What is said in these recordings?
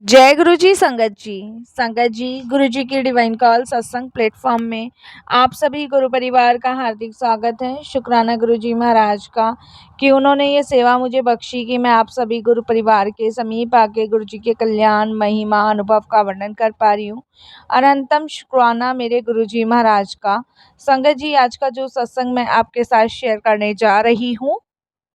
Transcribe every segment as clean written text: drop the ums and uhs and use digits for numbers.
जय गुरु जी संगत जी गुरु जी की डिवाइन कॉल सत्संग प्लेटफॉर्म में आप सभी गुरु परिवार का हार्दिक स्वागत है। शुक्राना गुरु जी महाराज का कि उन्होंने ये सेवा मुझे बख्शी कि मैं आप सभी गुरु परिवार के समीप आके गुरु जी के कल्याण महिमा अनुभव का वर्णन कर पा रही हूँ। अनंतम शुक्राना मेरे गुरु जी महाराज का। संगत जी, आज का जो सत्संग मैं आपके साथ शेयर करने जा रही हूँ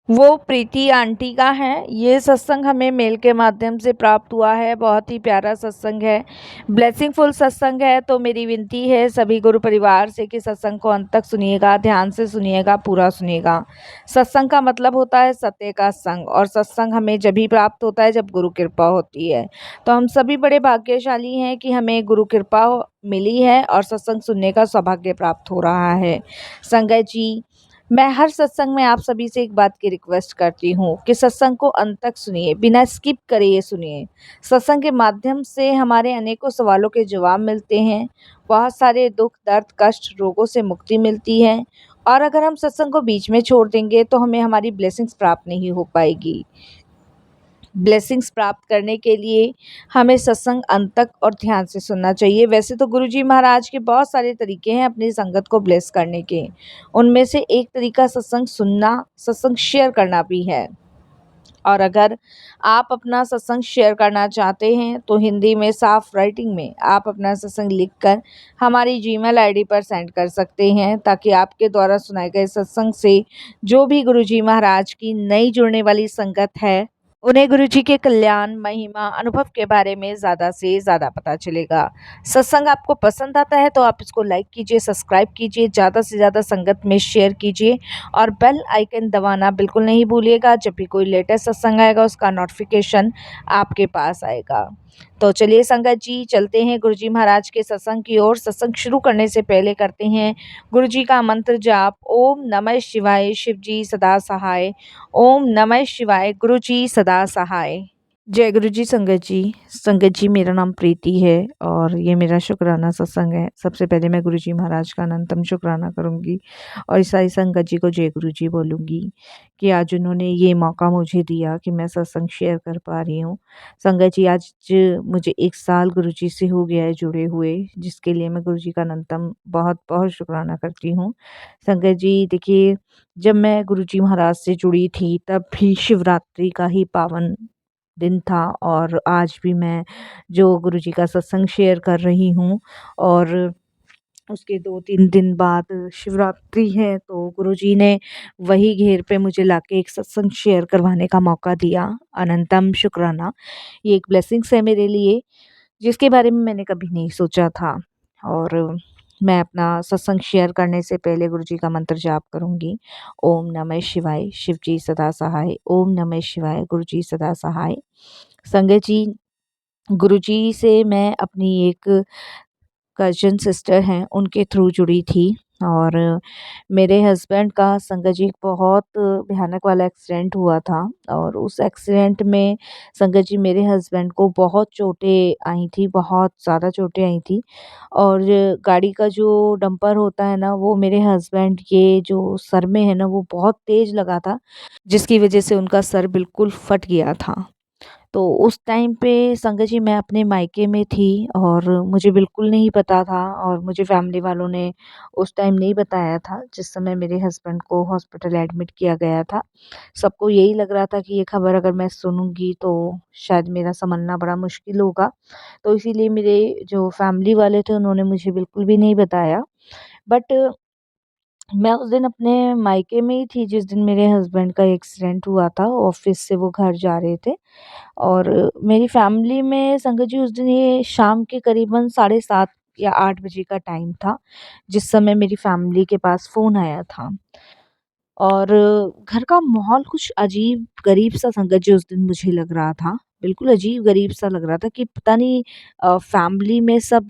वो प्रीति आंटी का है। ये सत्संग हमें मेल के माध्यम से प्राप्त हुआ है। बहुत ही प्यारा सत्संग है, ब्लेसिंगफुल सत्संग है। तो मेरी विनती है सभी गुरु परिवार से कि सत्संग को अंत तक सुनिएगा, ध्यान से सुनिएगा, पूरा सुनिएगा। सत्संग का मतलब होता है सत्य का संग, और सत्संग हमें जब भी प्राप्त होता है जब गुरु कृपा होती है। तो हम सभी बड़े भाग्यशाली हैं कि हमें गुरु कृपा मिली है और सत्संग सुनने का सौभाग्य प्राप्त हो रहा है। संगत जी, मैं हर सत्संग में आप सभी से एक बात की रिक्वेस्ट करती हूँ कि सत्संग को अंत तक सुनिए, बिना स्किप करे ये सुनिए। सत्संग के माध्यम से हमारे अनेकों सवालों के जवाब मिलते हैं, बहुत सारे दुख दर्द कष्ट रोगों से मुक्ति मिलती है। और अगर हम सत्संग को बीच में छोड़ देंगे तो हमें हमारी ब्लेसिंग्स प्राप्त नहीं हो पाएगी। ब्लेसिंग्स प्राप्त करने के लिए हमें सत्संग अंत तक और ध्यान से सुनना चाहिए। वैसे तो गुरुजी महाराज के बहुत सारे तरीके हैं अपनी संगत को ब्लेस करने के। उनमें से एक तरीका सत्संग सुनना, सत्संग शेयर करना भी है। और अगर आप अपना सत्संग शेयर करना चाहते हैं तो हिंदी में साफ राइटिंग में आप अपना सत्संग लिखकर हमारी जीमेल आईडी पर सेंड कर सकते हैं, ताकि आपके द्वारा सुनाए गए सत्संग से जो भी गुरुजी महाराज की नई जुड़ने वाली संगत है उन्हें गुरुजी के कल्याण महिमा अनुभव के बारे में ज़्यादा से ज़्यादा पता चलेगा। सत्संग आपको पसंद आता है तो आप इसको लाइक कीजिए, सब्सक्राइब कीजिए, ज़्यादा से ज़्यादा संगत में शेयर कीजिए और बेल आइकन दबाना बिल्कुल नहीं भूलिएगा। जब भी कोई लेटेस्ट सत्संग आएगा उसका नोटिफिकेशन आपके पास आएगा। तो चलिए संगत जी, चलते हैं गुरुजी महाराज के सत्संग की ओर। सत्संग शुरू करने से पहले करते हैं गुरुजी का मंत्र जाप। ओम नमः शिवाय, शिव जी सदा सहाय। ओम नमः शिवाय, गुरु जी सदा सहाय। जय गुरु जी संगत जी मेरा नाम प्रीति है और ये मेरा शुक्राना सत्संग है। सबसे पहले मैं गुरु जी महाराज का अनंतम शुक्राना करूंगी और इस सारी संगत जी को जय गुरु जी बोलूँगी कि आज उन्होंने ये मौका मुझे दिया कि मैं सत्संग शेयर कर पा रही हूँ। संगत जी, आज मुझे 1 साल गुरु जी से हो गया है जुड़े हुए, जिसके लिए मैं गुरु जी का अनंतम बहुत बहुत शुक्राना करती हूँ। संगत जी देखिए, जब मैं गुरु जी महाराज से जुड़ी थी तब भी शिवरात्रि का ही पावन दिन था और आज भी मैं जो गुरुजी का सत्संग शेयर कर रही हूँ और उसके 2-3 दिन बाद शिवरात्रि है, तो गुरुजी ने वही घेर पे मुझे लाके एक सत्संग शेयर करवाने का मौका दिया। अनंतम शुक्राना। ये एक ब्लेसिंग्स है मेरे लिए, जिसके बारे में मैंने कभी नहीं सोचा था। और मैं अपना सत्संग शेयर करने से पहले गुरुजी का मंत्र जाप करूँगी। ओम नमः शिवाय, शिव जी सदा सहाय। ओम नमः शिवाय, गुरु जी सदा सहाय। संगत जी, गुरुजी से मैं अपनी एक कज़न सिस्टर हैं, उनके थ्रू जुड़ी थी और मेरे हस्बैंड का संगत जी बहुत भयानक वाला एक्सीडेंट हुआ था और उस एक्सीडेंट में संगत जी मेरे हस्बैंड को बहुत चोटें आई थी, बहुत ज़्यादा चोटें आई थी। और गाड़ी का जो डंपर होता है ना, वो मेरे हस्बैंड के जो सर में है ना, वो बहुत तेज़ लगा था, जिसकी वजह से उनका सर बिल्कुल फट गया था। तो उस टाइम पे संगत जी मैं अपने मायके में थी और मुझे बिल्कुल नहीं पता था और मुझे फैमिली वालों ने उस टाइम नहीं बताया था जिस समय मेरे हस्बैंड को हॉस्पिटल एडमिट किया गया था। सबको यही लग रहा था कि ये खबर अगर मैं सुनूँगी तो शायद मेरा सँभलना बड़ा मुश्किल होगा। तो इसीलिए मेरे जो फैमिली वाले थे उन्होंने मुझे बिल्कुल भी नहीं बताया। बट मैं उस दिन अपने मायके में ही थी जिस दिन मेरे हस्बैंड का एक्सीडेंट हुआ था। ऑफ़िस से वो घर जा रहे थे और मेरी फैमिली में संगत जी उस दिन ये शाम के करीबन 7:30 या 8 बजे का टाइम था, जिस समय मेरी फैमिली के पास फ़ोन आया था। और घर का माहौल कुछ अजीब-गरीब सा संगत जी उस दिन मुझे लग रहा था। बिल्कुल अजीब-गरीब सा लग रहा था कि पता नहीं फैमिली में सब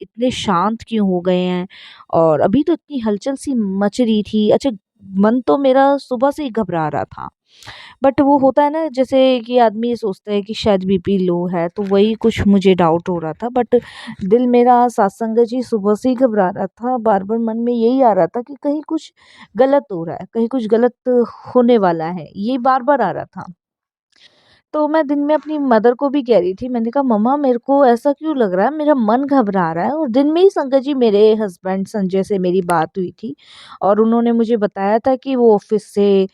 इतने शांत क्यों हो गए हैं और अभी तो इतनी हलचल सी मच रही थी। अच्छा, मन तो मेरा सुबह से ही घबरा रहा था। बट वो होता है ना, जैसे कि आदमी ये सोचता है कि शायद बीपी लो है, तो वही कुछ मुझे डाउट हो रहा था। बट दिल मेरा सत्संग जी सुबह से ही घबरा रहा था। बार-बार मन में यही आ रहा था कि कहीं कुछ गलत हो रहा है, कहीं कुछ गलत होने वाला है, ये बार-बार आ रहा था। तो मैं दिन में अपनी मदर को भी कह रही थी, मैंने कहा मम्मा मेरे को ऐसा क्यों लग रहा है, मेरा मन घबरा रहा है। और दिन में ही संगत जी मेरे हस्बैंड संजय से मेरी बात हुई थी और उन्होंने मुझे बताया था कि वो ऑफिस से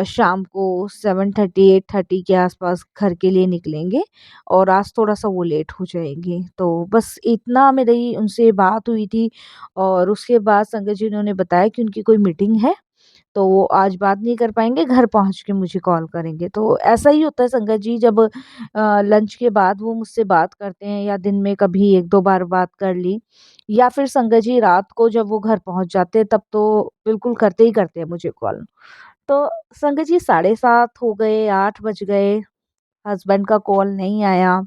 शाम को 7:30 8:30 के आसपास घर के लिए निकलेंगे और आज थोड़ा सा वो लेट हो जाएंगे। तो बस इतना मेरी उनसे बात हुई थी और उसके बाद संगत जी उन्होंने बताया कि उनकी कोई मीटिंग है, तो वो आज बात नहीं कर पाएँगे, घर पहुँच के मुझे कॉल करेंगे। तो ऐसा ही होता है संगत जी, जब लंच के बाद वो मुझसे बात करते हैं या दिन में कभी 1-2 बार बात कर ली या फिर संगत जी रात को जब वो घर पहुँच जाते हैं तब तो बिल्कुल करते ही करते हैं मुझे कॉल। तो संगत जी 7:30 हो गए, 8 बज गए, हस्बैंड का कॉल नहीं आया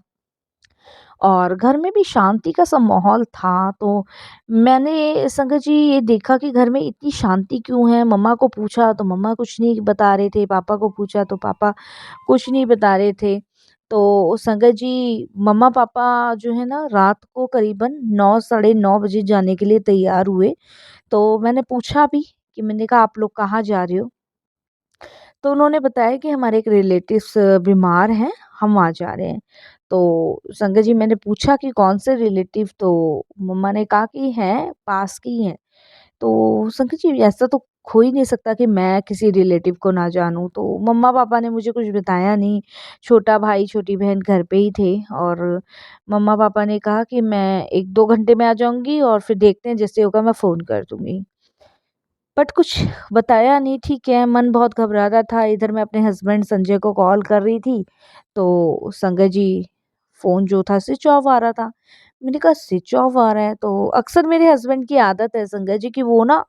और घर में भी शांति का सा माहौल था। तो मैंने संगत जी ये देखा कि घर में इतनी शांति क्यों है? मम्मा को पूछा तो मम्मा कुछ नहीं बता रहे थे, पापा को पूछा तो पापा कुछ नहीं बता रहे थे। तो संगत जी मम्मा-पापा जो है ना रात को करीबन 9 साढ़े 9 बजे जाने के लिए तैयार हुए। तो मैंने पूछा भी कि मैंने कहा आप लोग कहाँ जा रहे हो? तो उन्होंने बताया कि हमारे एक रिलेटिव्स बीमार हैं, हम वहाँ जा रहे हैं। तो संगत जी मैंने पूछा कि कौन से रिलेटिव? तो मम्मा ने कहा कि हैं, पास की हैं। तो संगत जी ऐसा तो हो ही नहीं सकता कि मैं किसी रिलेटिव को ना जानूँ। तो मम्मा-पापा ने मुझे कुछ बताया नहीं, छोटा भाई, छोटी बहन घर पे ही थे और मम्मा-पापा ने कहा कि मैं 1-2 घंटे में आ जाऊँगी और फिर देखते हैं जैसे होगा मैं फ़ोन कर दूँगी। बट कुछ बताया नहीं, ठीक है, मन बहुत घबराता था। इधर मैं अपने हस्बैंड संजय को कॉल कर रही थी, तो संगत जी फ़ोन जो था स्विच ऑफ आ रहा था। मैंने कहा स्विच ऑफ आ रहा है, तो अक्सर मेरे हस्बैंड की आदत है संगत जी कि वो ना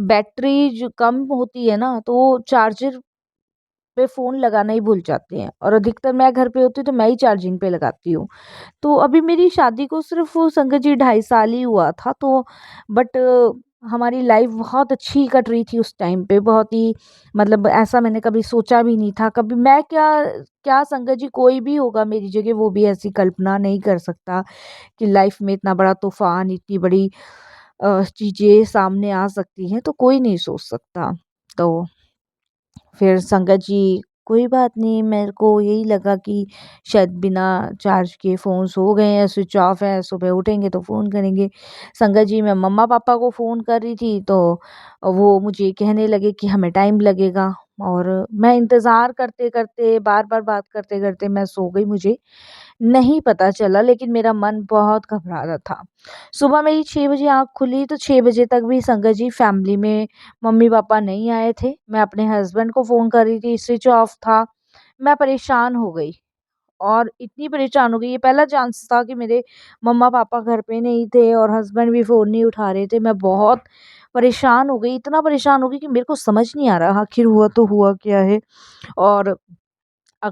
बैटरी जो कम होती है ना, तो वो चार्जर पे फ़ोन लगाना ही भूल जाते हैं और अधिकतर मैं घर पे होती हूँ, तो मैं ही चार्जिंग पे लगाती हूँ। तो अभी मेरी शादी को सिर्फ़ संगत जी 2.5 साल ही हुआ था, तो बट हमारी लाइफ़ बहुत अच्छी कट रही थी उस टाइम पे, बहुत ही मतलब ऐसा मैंने कभी सोचा भी नहीं था। कभी मैं क्या क्या संगत जी कोई भी होगा मेरी जगह वो भी ऐसी कल्पना नहीं कर सकता कि लाइफ़ में इतना बड़ा तूफ़ान, इतनी बड़ी चीज़ें सामने आ सकती हैं, तो कोई नहीं सोच सकता। तो फिर संगत जी कोई बात नहीं, मेरे को यही लगा कि शायद बिना चार्ज किए फ़ोन सो गए हैं, स्विच ऑफ है, सुबह उठेंगे तो फ़ोन करेंगे। संगत जी मैं मम्मा-पापा को फ़ोन कर रही थी तो वो मुझे कहने लगे कि हमें टाइम लगेगा और मैं इंतज़ार करते-करते, बार-बार बात करते-करते मैं सो गई। मुझे नहीं पता चला लेकिन मेरा मन बहुत घबरा रहा था। सुबह मेरी 6 बजे आँख खुली तो 6 बजे तक भी संगत जी फैमिली में मम्मी-पापा नहीं आए थे। मैं अपने हस्बैंड को फ़ोन कर रही थी, स्विच ऑफ था। मैं परेशान हो गई और इतनी परेशान हो गई, ये पहला चांस था कि मेरे मम्मा-पापा घर पे नहीं थे और हस्बैंड भी फ़ोन नहीं उठा रहे थे। मैं बहुत परेशान हो गई, इतना परेशान हो गई कि मेरे को समझ नहीं आ रहा आखिर हुआ तो हुआ क्या है? और अ,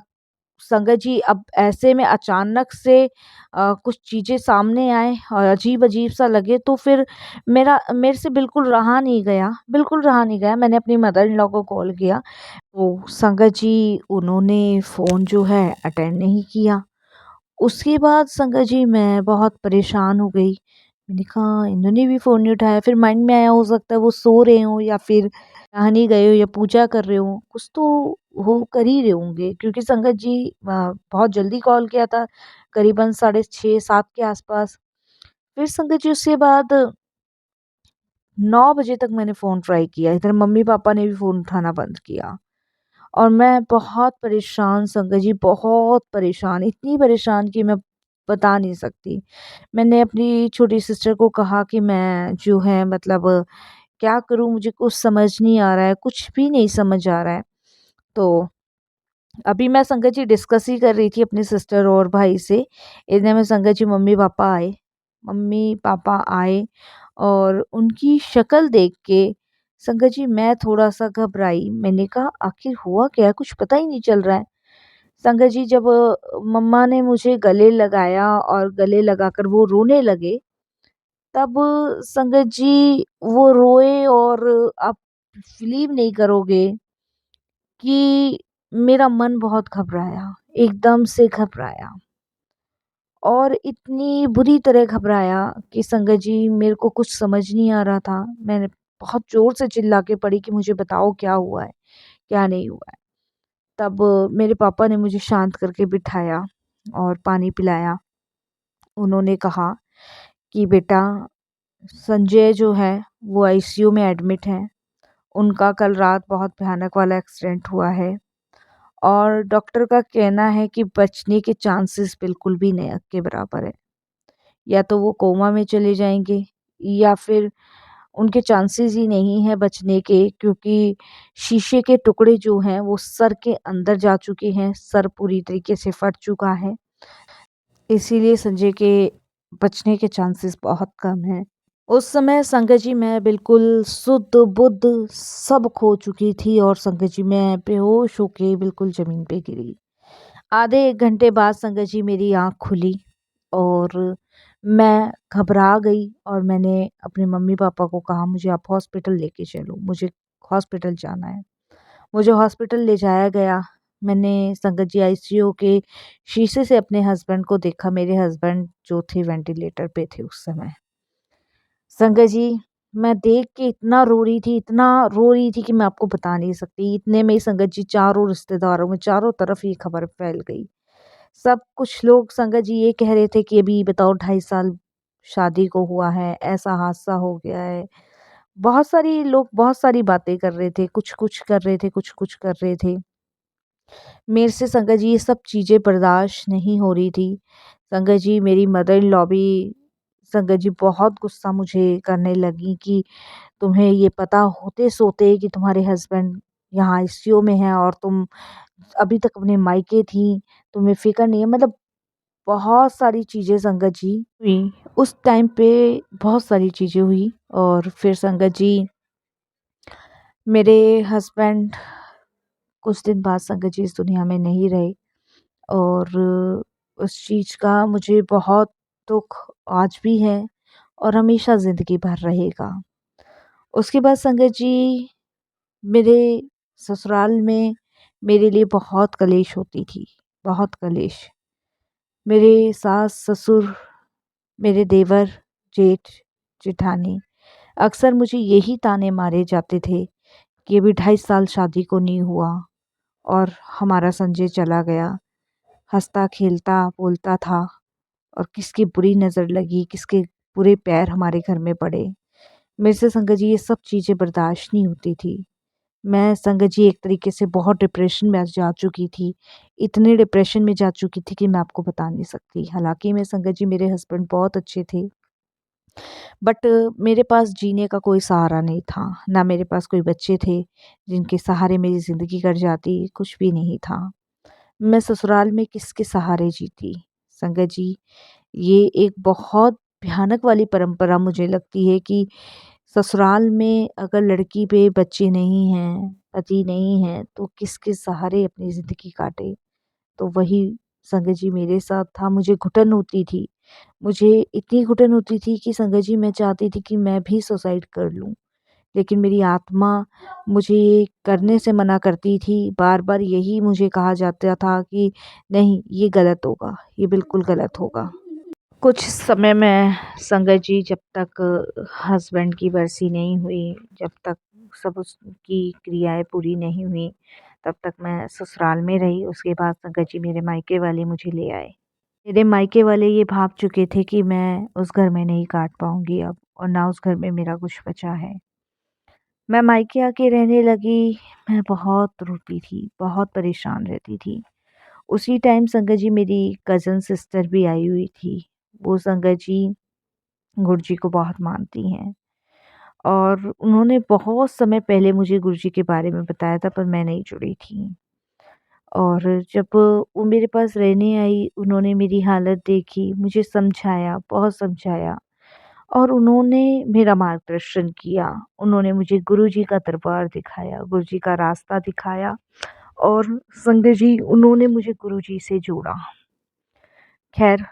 संगत जी अब ऐसे में अचानक से कुछ चीज़ें सामने आए और अजीब-अजीब सा लगे तो फिर मेरे से बिल्कुल रहा नहीं गया। मैंने अपनी मदर इन लॉ को कॉल किया, तो संगत जी उन्होंने फ़ोन जो है अटेंड नहीं किया। उसके बाद संगत जी मैं बहुत परेशान हो गई। मैंने कहा इन्होंने भी फ़ोन नहीं उठाया, फिर माइंड में आया हो सकता है वो सो रहे हों या फिर नहाने गए हो या पूजा कर रहे हों, कुछ तो वो कर ही रहे होंगे क्योंकि संगत जी बहुत जल्दी कॉल किया था, करीबन साढ़े 6-7 के आसपास। फिर संगत जी उसके बाद 9 बजे तक मैंने फ़ोन ट्राई किया, इधर मम्मी-पापा ने भी फ़ोन उठाना बंद किया। और मैं बहुत परेशान संगत जी, बहुत परेशान, इतनी परेशान कि मैं बता नहीं सकती। मैंने अपनी छोटी सिस्टर को कहा कि मैं जो है मतलब क्या करूँ, मुझे कुछ समझ नहीं आ रहा है, कुछ भी नहीं समझ आ रहा है। तो अभी मैं संगत जी डिस्कस ही कर रही थी अपनी सिस्टर और भाई से, इतने में संगत जी मम्मी-पापा आए और उनकी शक्ल देख के संगत जी मैं थोड़ा-सा घबराई। मैंने कहा आखिर हुआ क्या है? कुछ पता ही नहीं चल रहा है। संगत जी जब मम्मा ने मुझे गले लगाया और गले लगाकर वो रोने लगे, तब संगत जी वो रोए और आप बिलीव नहीं करोगे कि मेरा मन बहुत घबराया, एकदम से घबराया और इतनी बुरी तरह घबराया कि संगत जी मेरे को कुछ समझ नहीं आ रहा था। मैंने बहुत ज़ोर से चिल्ला के पड़ी कि मुझे बताओ क्या हुआ है, क्या नहीं हुआ है। तब मेरे पापा ने मुझे शांत करके बिठाया और पानी पिलाया। उन्होंने कहा कि बेटा, संजय जो है वो आईसीयू में एडमिट है। उनका कल रात बहुत भयानक वाला एक्सीडेंट हुआ है और डॉक्टर का कहना है कि बचने के चांसेस बिल्कुल भी नहीं के बराबर है। या तो वो कोमा में चले जाएंगे या फिर उनके चांसेस ही नहीं है बचने के, क्योंकि शीशे के टुकड़े जो हैं वो सर के अंदर जा चुके हैं, सर पूरी तरीके से फट चुका है। इसीलिए संजय के बचने के चांसेस बहुत कम हैं। उस समय संगत जी मैं बिल्कुल शुद्ध बुद्ध सब खो चुकी थी और संगत जी मैं बेहोश होके बिल्कुल ज़मीन पे गिरी। आधे 1 घंटे बाद संगत जी मेरी आँख खुली और मैं घबरा गई और मैंने अपने मम्मी-पापा को कहा, मुझे आप हॉस्पिटल लेके चलो, मुझे हॉस्पिटल जाना है। मुझे हॉस्पिटल ले जाया गया। मैंने संगत जी आईसीयू के शीशे से अपने हस्बैंड को देखा। मेरे हस्बैंड जो थे वेंटिलेटर पे थे उस समय। संगत जी, मैं देख के इतना रो रही थी कि मैं आपको बता नहीं सकती। इतने में ही संगत जी चारों रिश्तेदारों में चारों तरफ ये खबर फैल गई। सब कुछ लोग संगत जी ये कह रहे थे कि अभी बताओ 2.5 साल शादी को हुआ है, ऐसा हादसा हो गया है। बहुत सारी लोग बहुत सारी बातें कर रहे थे, कुछ-कुछ कर रहे थे, कुछ-कुछ कर रहे थे। मेरे से संगत जी ये सब चीज़ें बर्दाश्त नहीं हो रही थी। संगत जी मेरी मदर इन लॉ भी संगत जी बहुत गुस्सा मुझे करने लगी कि तुम्हें ये पता होते-सोते कि तुम्हारे हस्बैंड यहाँ आईसीयू में हैं और तुम अभी तक अपने मायके थी, तुम्हें फ़िक्र नहीं है। मतलब बहुत सारी चीज़ें संगत जी हुई। उस टाइम पे बहुत सारी चीज़ें हुई और फिर संगत जी मेरे हस्बैंड कुछ दिन बाद संगत जी इस दुनिया में नहीं रहे और उस चीज़ का मुझे बहुत दुःख आज भी है और हमेशा ज़िंदगी भर रहेगा। उसके बाद संगत जी मेरे ससुराल में मेरे लिए बहुत कलेश होती थी, बहुत कलेश। मेरे सास-ससुर, मेरे देवर, जेठ, जेठानी अक्सर मुझे यही ताने मारे जाते थे कि अभी 2.5 साल शादी को नहीं हुआ और हमारा संजय चला गया। हँसता-खेलता बोलता था और किसकी बुरी नज़र लगी, किसके बुरे पैर हमारे घर में पड़े। मेरे से संगत जी ये सब चीज़ें बर्दाश्त नहीं होती थी। मैं संगत जी एक तरीके से बहुत डिप्रेशन में जा चुकी थी। इतने डिप्रेशन में जा चुकी थी कि मैं आपको बता नहीं सकती। हालाँकि मैं संगत जी मेरे हस्बैंड बहुत अच्छे थे, बट मेरे पास जीने का कोई सहारा नहीं था। ना मेरे पास कोई बच्चे थे जिनके सहारे मेरी ज़िंदगी कट जाती, कुछ भी नहीं था। मैं ससुराल में किसके सहारे जीती? संगत जी, ये एक बहुत भयानक वाली परंपरा मुझे लगती है कि ससुराल में अगर लड़की पे बच्चे नहीं हैं, पति नहीं है, तो किसके सहारे अपनी ज़िंदगी काटे। तो वही संगत जी मेरे साथ था। मुझे घुटन होती थी। मुझे इतनी घुटन होती थी कि संगत जी मैं चाहती थी कि मैं भी सुसाइड कर लूँ। लेकिन मेरी आत्मा मुझे ये करने से मना करती थी। बार-बार यही मुझे कहा जाता था कि नहीं, ये गलत होगा, ये बिल्कुल गलत होगा। कुछ समय में संगत जी जब तक हस्बैंड की बरसी नहीं हुई, जब तक सब उसकी क्रियाएँ पूरी नहीं हुई, तब तक मैं ससुराल में रही। उसके बाद संगत जी मेरे मायके वाले मुझे ले आए। मेरे मायके वाले ये भाब चुके थे कि मैं उस घर में नहीं काट पाऊँगी अब और ना उस घर में मेरा कुछ बचा है। मैं मायके आके रहने लगी, मैं बहुत रोती थी, बहुत परेशान रहती थी। उसी टाइम संगत जी मेरी कज़न सिस्टर भी आई हुई थी। वो संगत जी गुरुजी को बहुत मानती हैं और उन्होंने बहुत समय पहले मुझे गुरुजी के बारे में बताया था, पर मैं नहीं जुड़ी थी। और जब वो मेरे पास रहने आई, उन्होंने मेरी हालत देखी, मुझे समझाया, बहुत समझाया और उन्होंने मेरा मार्गदर्शन किया। उन्होंने मुझे गुरुजी का दरबार दिखाया, गुरुजी का रास्ता दिखाया और संगत जी उन्होंने मुझे गुरुजी से जोड़ा। ख़ैर,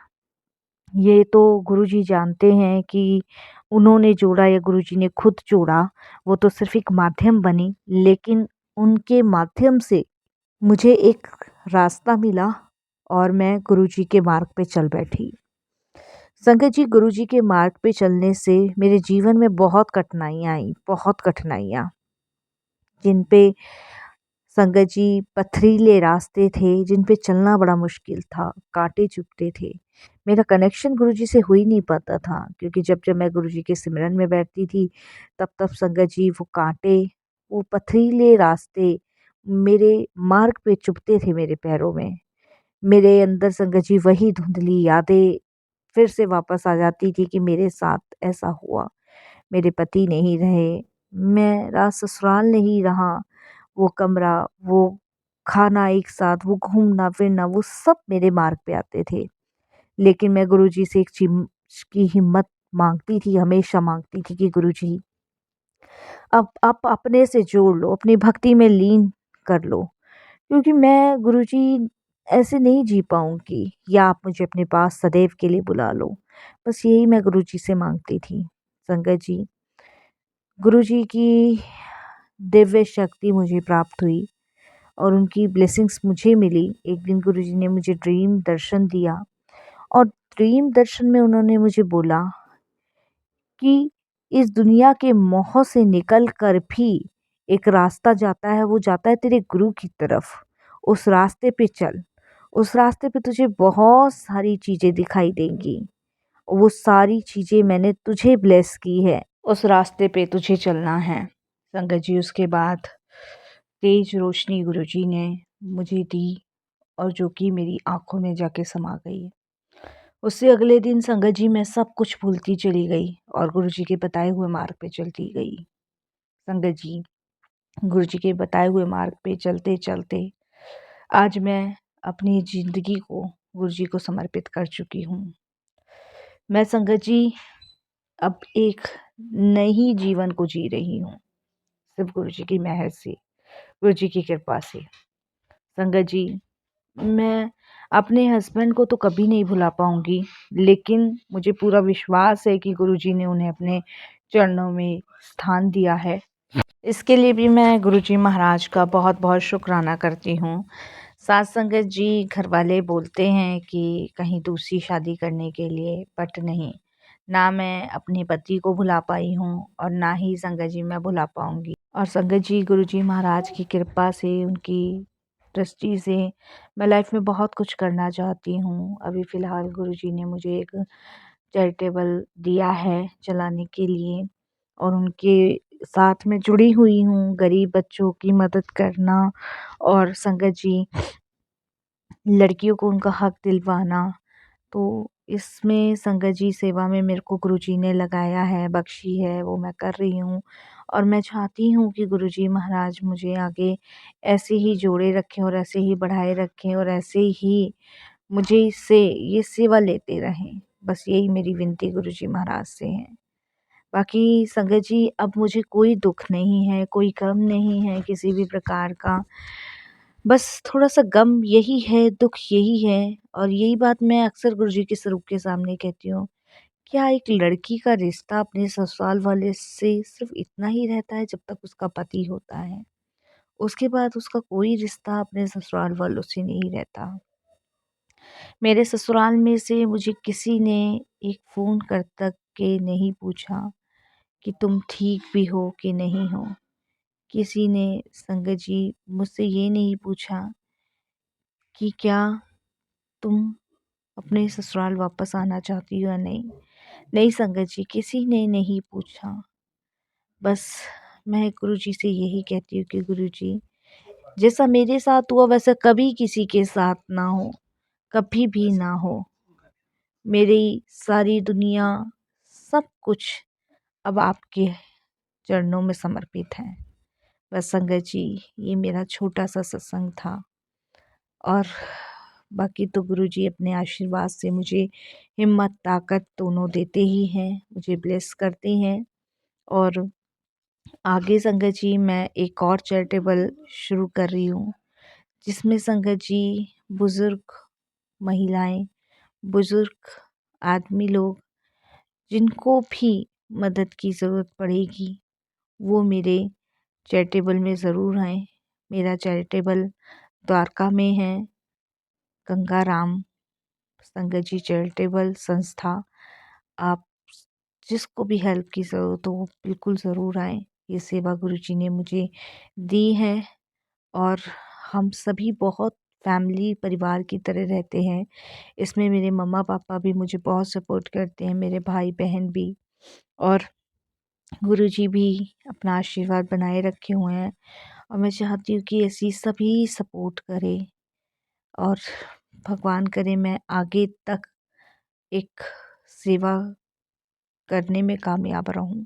ये तो गुरुजी जानते हैं कि उन्होंने जोड़ा या गुरुजी ने खुद जोड़ा, वो तो सिर्फ़ एक माध्यम बनी, लेकिन उनके माध्यम से मुझे एक रास्ता मिला और मैं गुरुजी के मार्ग पे चल बैठी। संगत जी, गुरुजी के मार्ग पे चलने से मेरे जीवन में बहुत कठिनाइयाँ आईं, बहुत कठिनाइयाँ, जिन पे संगत जी, पथरीले रास्ते थे जिन पे चलना बड़ा मुश्किल था, कांटे चुभते थे। मेरा कनेक्शन गुरुजी से हो ही नहीं पाता था, क्योंकि जब-जब मैं गुरुजी के सिमरन में बैठती थी, तब-तब संगत जी वो कांटे, वो पथरीले रास्ते मेरे मार्ग पे चुभते थे मेरे पैरों में। मेरे अंदर संगत जी वही धुंधली यादें फिर से वापस आ जाती थी कि मेरे साथ ऐसा हुआ। मेरे पति नहीं रहे, मेरा ससुराल नहीं रहा, वो कमरा, वो खाना एक साथ, वो घूमना-फिरना, वो सब मेरे मार्ग पे आते थे। लेकिन मैं गुरुजी से एक चीज़ की हिम्मत माँगती थी, हमेशा माँगती थी कि गुरुजी अब आप अपने से जोड़ लो, अपनी भक्ति में लीन कर लो, क्योंकि मैं गुरुजी ऐसे नहीं जी पाऊँगी, या आप मुझे अपने पास सदैव के लिए बुला लो। बस यही मैं गुरुजी से माँगती थी। संगत जी, गुरुजी की दिव्य शक्ति मुझे प्राप्त हुई और उनकी ब्लेसिंग्स मुझे मिली। एक दिन गुरुजी ने मुझे ड्रीम दर्शन दिया और ड्रीम दर्शन में उन्होंने मुझे बोला कि इस दुनिया के मोह से निकल कर भी एक रास्ता जाता है, वो जाता है तेरे गुरु की तरफ। उस रास्ते पे चल, उस रास्ते पे तुझे बहुत सारी चीज़ें दिखाई देंगी। वो सारी चीज़ें मैंने तुझे ब्लेस की है, उस रास्ते पे तुझे चलना है। संगत जी, उसके बाद तेज रोशनी गुरुजी ने मुझे दी और जो कि मेरी आँखों में जाके समा गई। उससे अगले दिन संगत जी मैं सब कुछ भूलती चली गई और गुरुजी के बताए हुए मार्ग पे चलती गई। संगत जी, गुरुजी के बताए हुए मार्ग पे चलते-चलते आज मैं अपनी ज़िंदगी को गुरुजी को समर्पित कर चुकी हूँ। मैं संगत जी अब एक नई जीवन को जी रही हूँ, सिर्फ़ गुरुजी की मेहर से, गुरुजी की कृपा से। संगत जी, मैं अपने हस्बैंड को तो कभी नहीं भुला पाऊँगी, लेकिन मुझे पूरा विश्वास है कि गुरुजी ने उन्हें अपने चरणों में स्थान दिया है। इसके लिए भी मैं गुरुजी महाराज का बहुत-बहुत शुक्राना करती हूँ। साथ संगत जी, घरवाले बोलते हैं कि कहीं दूसरी शादी करने के लिए, बट नहीं, ना मैं अपने पति को भुला पाई हूँ और ना ही संगत जी मैं भुला पाऊँगी। और संगत जी, गुरुजी महाराज की कृपा से, उनकी दृष्टि से मैं लाइफ में बहुत कुछ करना चाहती हूँ। अभी फ़िलहाल गुरुजी ने मुझे एक चैरिटेबल दिया है चलाने के लिए और उनके साथ में जुड़ी हुई हूँ। गरीब बच्चों की मदद करना और संगत जी, लड़कियों को उनका हक दिलवाना, तो इसमें संगत जी सेवा में मेरे को गुरुजी ने लगाया है, बख्शी है, वो मैं कर रही हूँ। और मैं चाहती हूँ कि गुरुजी महाराज मुझे आगे ऐसे ही जोड़े रखें और ऐसे ही बढ़ाए रखें और ऐसे ही मुझे इससे ये सेवा लेते रहें। बस यही मेरी विनती गुरुजी महाराज से है। बाकी संगत जी, अब मुझे कोई दुःख नहीं है, कोई गम नहीं है किसी भी प्रकार का। बस थोड़ा-सा गम यही है, दुःख यही है और यही बात मैं अक्सर गुरुजी के स्वरूप के सामने कहती हूँ। क्या एक लड़की का रिश्ता अपने ससुराल वाले से सिर्फ़ इतना ही रहता है जब तक उसका पति होता है? उसके बाद उसका कोई रिश्ता अपने ससुराल वालों से नहीं रहता। मेरे ससुराल में से मुझे किसी ने एक फ़ोन कर तक के नहीं पूछा कि तुम ठीक भी हो कि नहीं हो। किसी ने संगत जी मुझसे ये नहीं पूछा कि क्या तुम अपने ससुराल वापस आना चाहती हो या नहीं। नहीं संगत जी, किसी ने नहीं पूछा। बस मैं गुरुजी से यही कहती हूँ कि गुरुजी, जैसा मेरे साथ हुआ वैसा कभी किसी के साथ ना हो, कभी भी ना हो। मेरी सारी दुनिया, सब कुछ अब आपके चरणों में समर्पित है। बस संगत जी, ये मेरा छोटा-सा सत्संग था और बाकी तो गुरुजी अपने आशीर्वाद से मुझे हिम्मत, ताकत दोनों देते ही हैं, मुझे ब्लेस करते हैं। और आगे संगत जी मैं एक और चैरिटेबल शुरू कर रही हूँ, जिसमें संगत जी बुज़ुर्ग महिलाएं, बुज़ुर्ग आदमी लोग जिनको भी मदद की ज़रूरत पड़ेगी, वो मेरे चैरिटेबल में ज़रूर आएँ। मेरा चैरिटेबल द्वारका में है, गंगाराम संगत जी चैरिटेबल संस्था। आप जिसको भी हेल्प की ज़रूरत हो वो बिल्कुल ज़रूर आएँ। ये सेवा गुरुजी ने मुझे दी है और हम सभी बहुत फैमिली परिवार की तरह रहते हैं। इसमें मेरे मम्मा पापा भी मुझे बहुत सपोर्ट करते हैं, मेरे भाई बहन भी, और गुरुजी भी अपना आशीर्वाद बनाए रखे हुए हैं। और मैं चाहती हूँ कि ऐसी सभी सपोर्ट करें, और भगवान करे मैं आगे तक एक सेवा करने में कामयाब रहूं।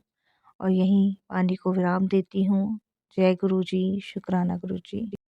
और यहीं वाणी को विराम देती हूँ। जय गुरु जी, शुक्राना गुरु जी।